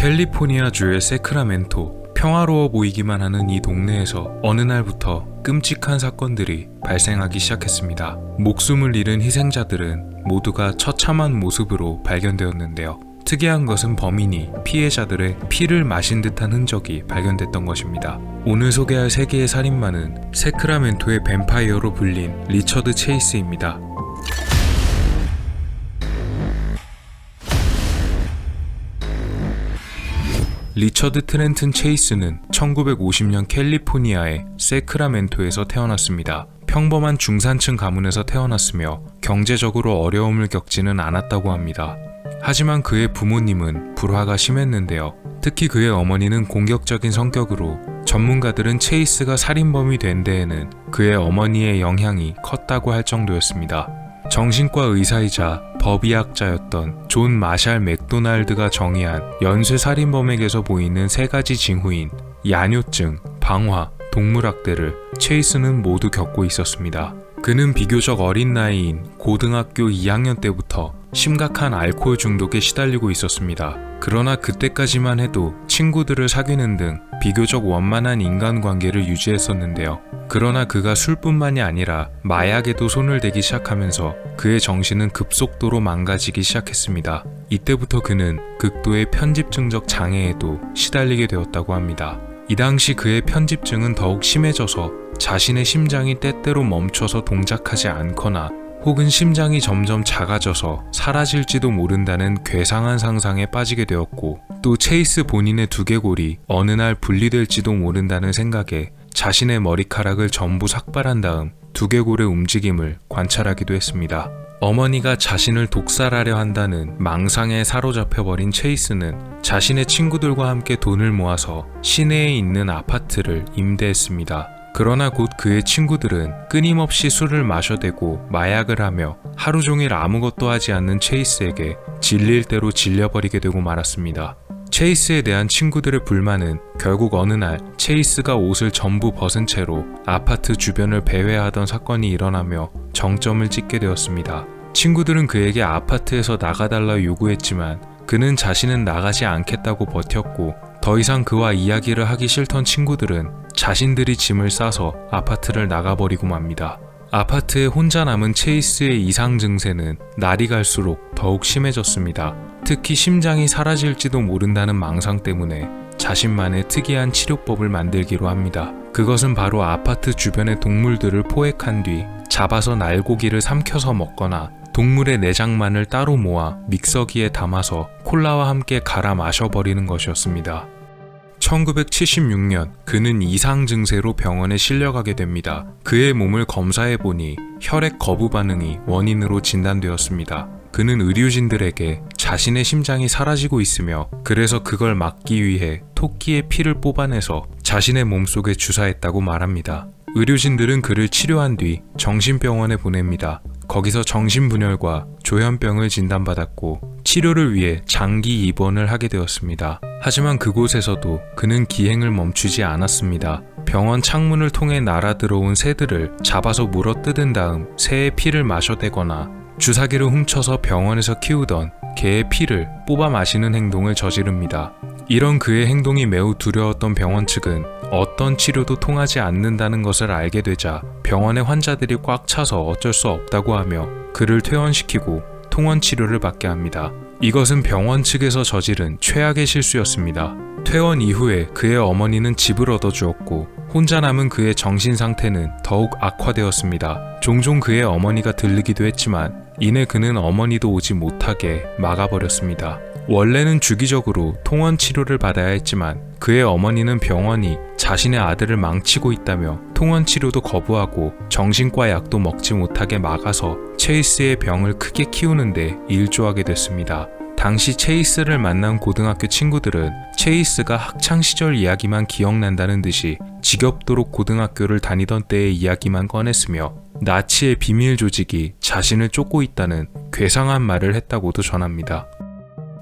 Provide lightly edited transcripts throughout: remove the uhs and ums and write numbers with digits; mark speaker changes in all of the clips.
Speaker 1: 캘리포니아주의 세크라멘토. 평화로워 보이기만 하는 이 동네에서 어느 날부터 끔찍한 사건들이 발생하기 시작했습니다. 목숨을 잃은 희생자들은 모두가 처참한 모습으로 발견되었는데요. 특이한 것은 범인이 피해자들의 피를 마신 듯한 흔적이 발견됐던 것입니다. 오늘 소개할 세 개의 살인마는 세크라멘토의 뱀파이어로 불린 리처드 체이스입니다. 리처드 트렌튼 체이스는 1950년 캘리포니아의 세크라멘토에서 태어났습니다. 평범한 중산층 가문에서 태어났으며 경제적으로 어려움을 겪지는 않았다고 합니다. 하지만 그의 부모님은 불화가 심했는데요. 특히 그의 어머니는 공격적인 성격으로 전문가들은 체이스가 살인범이 된 데에는 그의 어머니의 영향이 컸다고 할 정도였습니다. 정신과 의사이자 법의학자였던 존 마샬 맥도날드가 정의한 연쇄 살인범에게서 보이는 세 가지 징후인 야뇨증, 방화, 동물학대를 체이스는 모두 겪고 있었습니다. 그는 비교적 어린 나이인 고등학교 2학년 때부터 심각한 알코올 중독에 시달리고 있었습니다. 그러나 그때까지만 해도 친구들을 사귀는 등 비교적 원만한 인간관계를 유지했었는데요. 그러나 그가 술뿐만이 아니라 마약에도 손을 대기 시작하면서 그의 정신은 급속도로 망가지기 시작했습니다. 이때부터 그는 극도의 편집증적 장애에도 시달리게 되었다고 합니다. 이 당시 그의 편집증은 더욱 심해져서 자신의 심장이 때때로 멈춰서 동작하지 않거나 혹은 심장이 점점 작아져서 사라질지도 모른다는 괴상한 상상에 빠지게 되었고, 또 체이스 본인의 두개골이 어느 날 분리될지도 모른다는 생각에 자신의 머리카락을 전부 삭발한 다음 두개골의 움직임을 관찰하기도 했습니다. 어머니가 자신을 독살하려 한다는 망상에 사로잡혀버린 체이스는 자신의 친구들과 함께 돈을 모아서 시내에 있는 아파트를 임대했습니다. 그러나 곧 그의 친구들은 끊임없이 술을 마셔대고 마약을 하며 하루 종일 아무것도 하지 않는 체이스에게 질릴 대로 질려버리게 되고 말았습니다. 체이스에 대한 친구들의 불만은 결국 어느 날 체이스가 옷을 전부 벗은 채로 아파트 주변을 배회하던 사건이 일어나며 정점을 찍게 되었습니다. 친구들은 그에게 아파트에서 나가달라 요구했지만 그는 자신은 나가지 않겠다고 버텼고, 더 이상 그와 이야기를 하기 싫던 친구들은 자신들이 짐을 싸서 아파트를 나가버리고 맙니다. 아파트에 혼자 남은 체이스의 이상 증세는 날이 갈수록 더욱 심해졌습니다. 특히 심장이 사라질지도 모른다는 망상 때문에 자신만의 특이한 치료법을 만들기로 합니다. 그것은 바로 아파트 주변의 동물들을 포획한 뒤 잡아서 날고기를 삼켜서 먹거나 동물의 내장만을 따로 모아 믹서기에 담아서 콜라와 함께 갈아 마셔버리는 것이었습니다. 1976년 그는 이상 증세로 병원에 실려가게 됩니다. 그의 몸을 검사해보니 혈액 거부 반응이 원인으로 진단되었습니다. 그는 의료진들에게 자신의 심장이 사라지고 있으며 그래서 그걸 막기 위해 토끼의 피를 뽑아내서 자신의 몸속에 주사했다고 말합니다. 의료진들은 그를 치료한 뒤 정신병원에 보냅니다. 거기서 정신분열과 조현병을 진단받았고 치료를 위해 장기 입원을 하게 되었습니다. 하지만 그곳에서도 그는 기행을 멈추지 않았습니다. 병원 창문을 통해 날아들어온 새들을 잡아서 물어뜯은 다음 새의 피를 마셔대거나 주사기를 훔쳐서 병원에서 키우던 개의 피를 뽑아 마시는 행동을 저지릅니다. 이런 그의 행동이 매우 두려웠던 병원 측은 어떤 치료도 통하지 않는다는 것을 알게 되자 병원의 환자들이 꽉 차서 어쩔 수 없다고 하며 그를 퇴원시키고 통원 치료를 받게 합니다. 이것은 병원 측에서 저지른 최악의 실수였습니다. 퇴원 이후에 그의 어머니는 집을 얻어주었고 혼자 남은 그의 정신 상태는 더욱 악화되었습니다. 종종 그의 어머니가 들르기도 했지만 이내 그는 어머니도 오지 못하게 막아버렸습니다. 원래는 주기적으로 통원 치료를 받아야 했지만 그의 어머니는 병원이 자신의 아들을 망치고 있다며 통원 치료도 거부하고 정신과 약도 먹지 못하게 막아서 체이스의 병을 크게 키우는데 일조하게 됐습니다. 당시 체이스를 만난 고등학교 친구들은 체이스가 학창시절 이야기만 기억난다는 듯이 지겹도록 고등학교를 다니던 때의 이야기만 꺼냈으며 나치의 비밀 조직이 자신을 쫓고 있다는 괴상한 말을 했다고도 전합니다.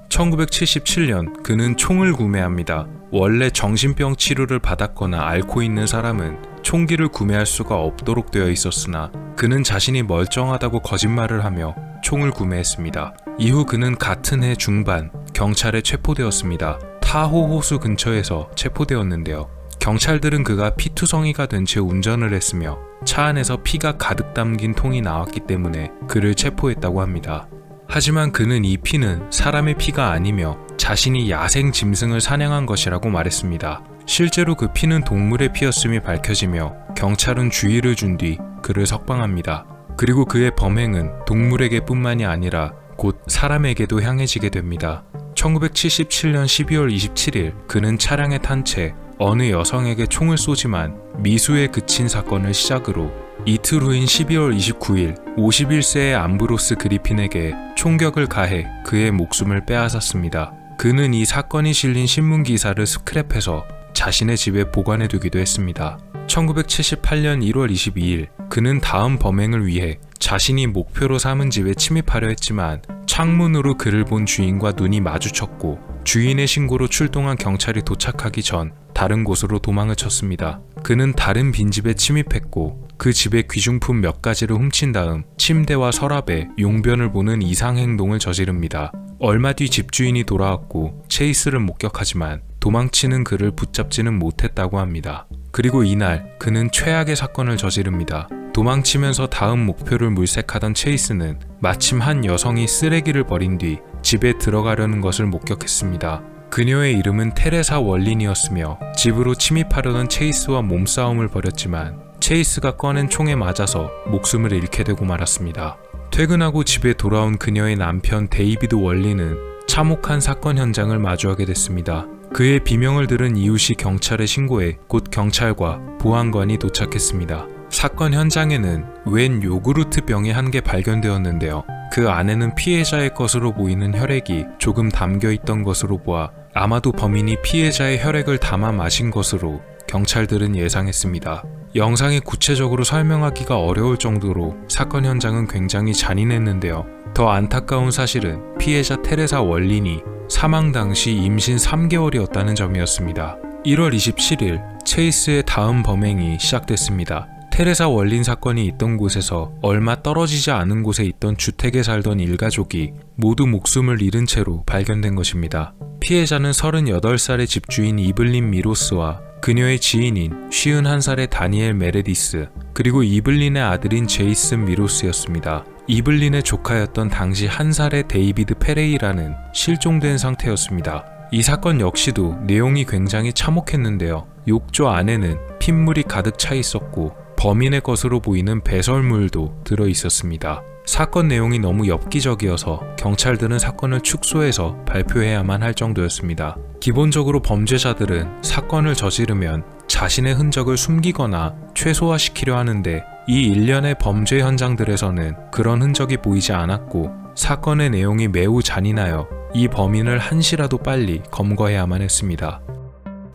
Speaker 1: 1977년 그는 총을 구매합니다. 원래 정신병 치료를 받았거나 앓고 있는 사람은 총기를 구매할 수가 없도록 되어 있었으나 그는 자신이 멀쩡하다고 거짓말을 하며 총을 구매했습니다. 이후 그는 같은 해 중반 경찰에 체포되었습니다. 타호 호수 근처에서 체포되었는데요. 경찰들은 그가 피투성이가 된 채 운전을 했으며 차 안에서 피가 가득 담긴 통이 나왔기 때문에 그를 체포했다고 합니다. 하지만 그는 이 피는 사람의 피가 아니며 자신이 야생 짐승을 사냥한 것이라고 말했습니다. 실제로 그 피는 동물의 피였음이 밝혀지며 경찰은 주의를 준 뒤 그를 석방합니다. 그리고 그의 범행은 동물에게 뿐만이 아니라 곧 사람에게도 향해지게 됩니다. 1977년 12월 27일 그는 차량에 탄 채 어느 여성에게 총을 쏘지만 미수에 그친 사건을 시작으로 이틀 후인 12월 29일 51세의 암브로스 그리핀에게 총격을 가해 그의 목숨을 빼앗았습니다. 그는 이 사건이 실린 신문기사를 스크랩해서 자신의 집에 보관해두기도 했습니다. 1978년 1월 22일 그는 다음 범행을 위해 자신이 목표로 삼은 집에 침입하려 했지만 창문으로 그를 본 주인과 눈이 마주쳤고 주인의 신고로 출동한 경찰이 도착하기 전 다른 곳으로 도망을 쳤습니다. 그는 다른 빈집에 침입했고 그 집의 귀중품 몇 가지를 훔친 다음 침대와 서랍에 용변을 보는 이상 행동을 저지릅니다. 얼마 뒤 집주인이 돌아왔고 체이스를 목격하지만 도망치는 그를 붙잡지는 못했다고 합니다. 그리고 이날 그는 최악의 사건을 저지릅니다. 도망치면서 다음 목표를 물색하던 체이스는 마침 한 여성이 쓰레기를 버린 뒤 집에 들어가려는 것을 목격했습니다. 그녀의 이름은 테레사 월린이었으며 집으로 침입하려던 체이스와 몸싸움을 벌였지만 체이스가 꺼낸 총에 맞아서 목숨을 잃게 되고 말았습니다. 퇴근하고 집에 돌아온 그녀의 남편 데이비드 월린은 참혹한 사건 현장을 마주하게 됐습니다. 그의 비명을 들은 이웃이 경찰에 신고해 곧 경찰과 보안관이 도착했습니다. 사건 현장에는 웬 요구르트 병이 한 개 발견되었는데요. 그 안에는 피해자의 것으로 보이는 혈액이 조금 담겨 있던 것으로 보아 아마도 범인이 피해자의 혈액을 담아 마신 것으로 경찰들은 예상했습니다. 영상에 구체적으로 설명하기가 어려울 정도로 사건 현장은 굉장히 잔인했는데요. 더 안타까운 사실은 피해자 테레사 월린이 사망 당시 임신 3개월이었다는 점이었습니다. 1월 27일 체이스의 다음 범행이 시작됐습니다. 테레사 월린 사건이 있던 곳에서 얼마 떨어지지 않은 곳에 있던 주택에 살던 일가족이 모두 목숨을 잃은 채로 발견된 것입니다. 피해자는 38살의 집주인 이블린 미로스와 그녀의 지인인 51살의 다니엘 메레디스, 그리고 이블린의 아들인 제이슨 미로스였습니다. 이블린의 조카였던 당시 1살의 데이비드 페레이라는 실종된 상태였습니다. 이 사건 역시도 내용이 굉장히 참혹했는데요. 욕조 안에는 핏물이 가득 차 있었고 범인의 것으로 보이는 배설물도 들어 있었습니다. 사건 내용이 너무 엽기적이어서 경찰들은 사건을 축소해서 발표해야만 할 정도였습니다. 기본적으로 범죄자들은 사건을 저지르면 자신의 흔적을 숨기거나 최소화시키려 하는데 이 일련의 범죄 현장들에서는 그런 흔적이 보이지 않았고 사건의 내용이 매우 잔인하여 이 범인을 한시라도 빨리 검거해야만 했습니다.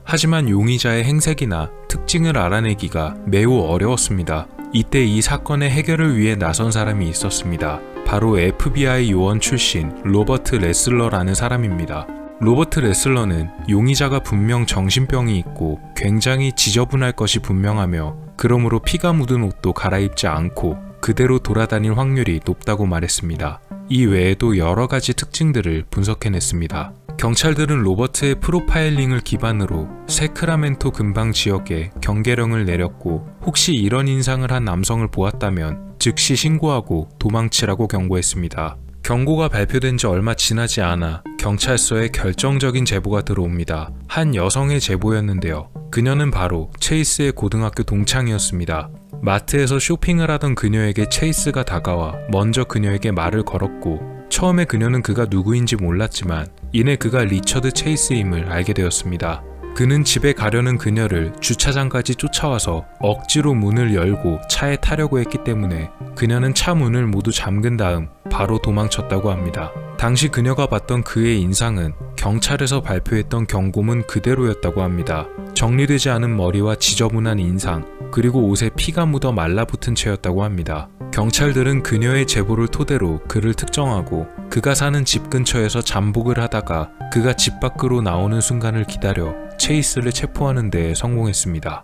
Speaker 1: 하지만 용의자의 행색이나 특징을 알아내기가 매우 어려웠습니다. 이때 이 사건의 해결을 위해 나선 사람이 있었습니다. 바로 FBI 요원 출신 로버트 레슬러라는 사람입니다. 로버트 레슬러는 용의자가 분명 정신병이 있고 굉장히 지저분할 것이 분명하며 그러므로 피가 묻은 옷도 갈아입지 않고 그대로 돌아다닐 확률이 높다고 말했습니다. 이 외에도 여러 가지 특징들을 분석해냈습니다. 경찰들은 로버트의 프로파일링을 기반으로 세크라멘토 근방 지역에 경계령을 내렸고 혹시 이런 인상을 한 남성을 보았다면 즉시 신고하고 도망치라고 경고했습니다. 경고가 발표된 지 얼마 지나지 않아 경찰서에 결정적인 제보가 들어옵니다. 한 여성의 제보였는데요. 그녀는 바로 체이스의 고등학교 동창이었습니다. 마트에서 쇼핑을 하던 그녀에게 체이스가 다가와 먼저 그녀에게 말을 걸었고 처음에 그녀는 그가 누구인지 몰랐지만 이내 그가 리처드 체이스임을 알게 되었습니다. 그는 집에 가려는 그녀를 주차장까지 쫓아와서 억지로 문을 열고 차에 타려고 했기 때문에 그녀는 차 문을 모두 잠근 다음 바로 도망쳤다고 합니다. 당시 그녀가 봤던 그의 인상은 경찰에서 발표했던 경고문 그대로였다고 합니다. 정리되지 않은 머리와 지저분한 인상, 그리고 옷에 피가 묻어 말라붙은 채였다고 합니다. 경찰들은 그녀의 제보를 토대로 그를 특정하고 그가 사는 집 근처에서 잠복을 하다가 그가 집 밖으로 나오는 순간을 기다려 체이스를 체포하는 데 성공했습니다.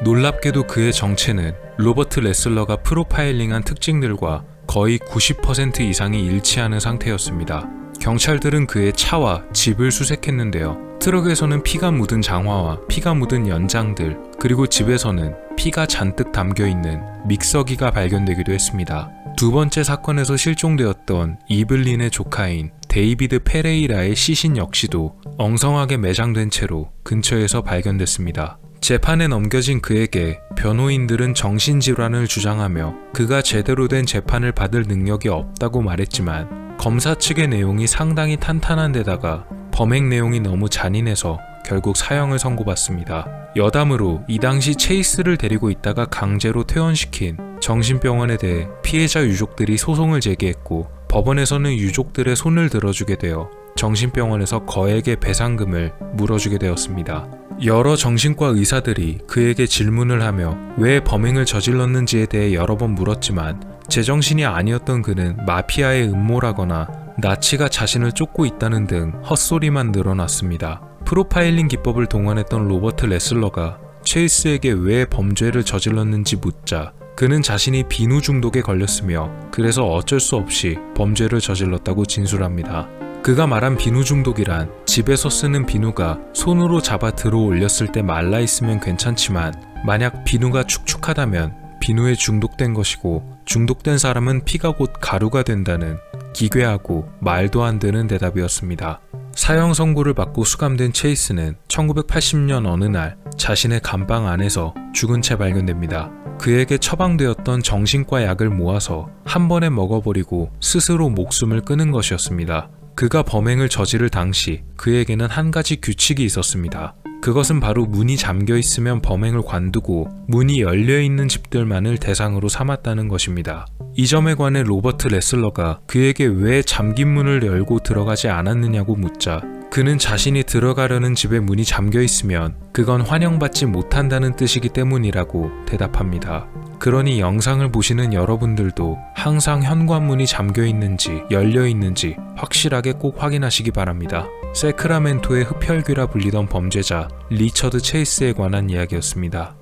Speaker 1: 놀랍게도 그의 정체는 로버트 레슬러가 프로파일링한 특징들과 거의 90% 이상이 일치하는 상태였습니다. 경찰들은 그의 차와 집을 수색했는데요. 트럭에서는 피가 묻은 장화와 피가 묻은 연장들, 그리고 집에서는 피가 잔뜩 담겨있는 믹서기가 발견되기도 했습니다. 두 번째 사건에서 실종되었던 이블린의 조카인 데이비드 페레이라의 시신 역시도 엉성하게 매장된 채로 근처에서 발견됐습니다. 재판에 넘겨진 그에게 변호인들은 정신질환을 주장하며 그가 제대로 된 재판을 받을 능력이 없다고 말했지만 검사 측의 내용이 상당히 탄탄한 데다가 범행 내용이 너무 잔인해서 결국 사형을 선고받습니다. 여담으로 이 당시 체이스를 데리고 있다가 강제로 퇴원시킨 정신병원에 대해 피해자 유족들이 소송을 제기했고 법원에서는 유족들의 손을 들어주게 되어 정신병원에서 거액의 배상금을 물어주게 되었습니다. 여러 정신과 의사들이 그에게 질문을 하며 왜 범행을 저질렀는지에 대해 여러 번 물었지만 제정신이 아니었던 그는 마피아의 음모라거나 나치가 자신을 쫓고 있다는 등 헛소리만 늘어났습니다. 프로파일링 기법을 동원했던 로버트 레슬러가 체이스에게 왜 범죄를 저질렀는지 묻자 그는 자신이 비누 중독에 걸렸으며 그래서 어쩔 수 없이 범죄를 저질렀다고 진술합니다. 그가 말한 비누 중독이란 집에서 쓰는 비누가 손으로 잡아 들어 올렸을 때 말라있으면 괜찮지만 만약 비누가 축축하다면 비누에 중독된 것이고 중독된 사람은 피가 곧 가루가 된다는 기괴하고 말도 안 되는 대답이었습니다. 사형 선고를 받고 수감된 체이스는 1980년 어느 날 자신의 감방 안에서 죽은 채 발견됩니다. 그에게 처방되었던 정신과 약을 모아서 한 번에 먹어버리고 스스로 목숨을 끊은 것이었습니다. 그가 범행을 저지를 당시 그에게는 한 가지 규칙이 있었습니다. 그것은 바로 문이 잠겨 있으면 범행을 관두고 문이 열려 있는 집들만을 대상으로 삼았다는 것입니다. 이 점에 관해 로버트 레슬러가 그에게 왜 잠긴 문을 열고 들어가지 않았느냐고 묻자 그는 자신이 들어가려는 집의 문이 잠겨 있으면 그건 환영받지 못한다는 뜻이기 때문이라고 대답합니다. 그러니 영상을 보시는 여러분들도 항상 현관문이 잠겨 있는지 열려 있는지 확실하게 꼭 확인하시기 바랍니다. 세크라멘토의 흡혈귀라 불리던 범죄자 리처드 체이스에 관한 이야기였습니다.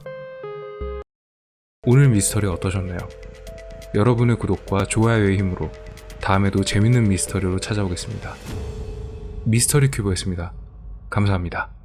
Speaker 1: 오늘 미스터리 어떠셨나요? 여러분의 구독과 좋아요의 힘으로 다음에도 재밌는 미스터리로 찾아오겠습니다. 미스터리 큐브였습니다. 감사합니다.